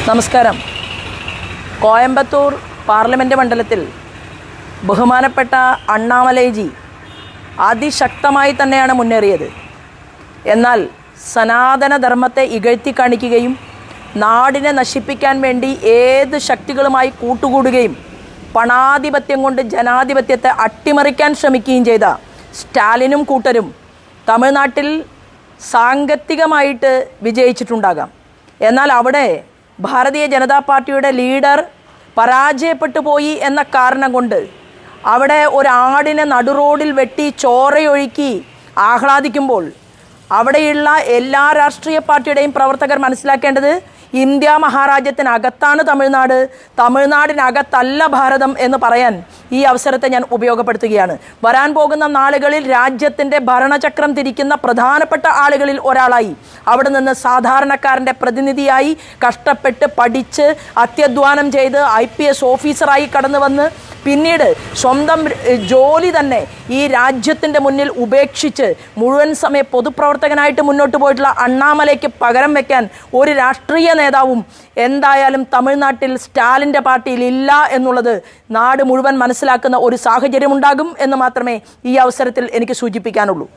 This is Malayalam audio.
നമസ്കാരം. കോയമ്പത്തൂർ പാർലമെൻറ്റ് മണ്ഡലത്തിൽ ബഹുമാനപ്പെട്ട അണ്ണാമലൈജി അതിശക്തമായി തന്നെയാണ് മുന്നേറിയത്. എന്നാൽ സനാതനധർമ്മത്തെ ഇകഴ്ത്തി കാണിക്കുകയും നാടിനെ നശിപ്പിക്കാൻ വേണ്ടി ഏത് ശക്തികളുമായി കൂട്ടുകൂടുകയും പണാധിപത്യം കൊണ്ട് ജനാധിപത്യത്തെ അട്ടിമറിക്കാൻ ശ്രമിക്കുകയും ചെയ്ത സ്റ്റാലിനും കൂട്ടരും തമിഴ്നാട്ടിൽ സാങ്കത്തികമായിട്ട് വിജയിച്ചിട്ടുണ്ടാകാം. എന്നാൽ അവിടെ ഭാരതീയ ജനതാ പാർട്ടിയുടെ ലീഡർ പരാജയപ്പെട്ടു പോയി എന്ന കാരണം കൊണ്ട് അവിടെ ഒരാടിനെ നടുറോഡിൽ വെട്ടി ചോരയൊഴുക്കി ആഹ്ലാദിക്കുമ്പോൾ അവിടെയുള്ള എല്ലാ രാഷ്ട്രീയ പാർട്ടിയുടെയും പ്രവർത്തകർ മനസ്സിലാക്കേണ്ടത് ഇന്ത്യ മഹാരാജ്യത്തിനകത്താണ് തമിഴ്നാട്, തമിഴ്നാടിനകത്തല്ല ഭാരതം എന്ന് പറയാൻ ഈ അവസരത്തെ ഞാൻ ഉപയോഗപ്പെടുത്തുകയാണ്. വരാൻ പോകുന്ന നാളുകളിൽ രാജ്യത്തിൻ്റെ ഭരണചക്രം തിരിക്കുന്ന പ്രധാനപ്പെട്ട ആളുകളിൽ ഒരാളായി അവിടെ നിന്ന് സാധാരണക്കാരൻ്റെ പ്രതിനിധിയായി കഷ്ടപ്പെട്ട് പഠിച്ച് അത്യധ്വാനം ചെയ്ത് IPS ഓഫീസറായി കടന്നു വന്ന് പിന്നീട് സ്വന്തം ജോലി തന്നെ ഈ രാജ്യത്തിൻ്റെ മുന്നിൽ ഉപേക്ഷിച്ച് മുഴുവൻ സമയ പൊതുപ്രവർത്തകനായിട്ട് മുന്നോട്ട് പോയിട്ടുള്ള അണ്ണാമലയ്ക്ക് പകരം വയ്ക്കാൻ ഒരു രാഷ്ട്രീയ നേതാവും എന്തായാലും തമിഴ്നാട്ടിൽ സ്റ്റാലിൻ്റെ പാർട്ടിയിൽ ഇല്ല എന്നുള്ളത് നാട് മുഴുവൻ മനസ്സിലാക്കുന്ന ഒരു സാഹചര്യമുണ്ടാകും എന്ന് മാത്രമേ ഈ അവസരത്തിൽ എനിക്ക് സൂചിപ്പിക്കാനുള്ളൂ.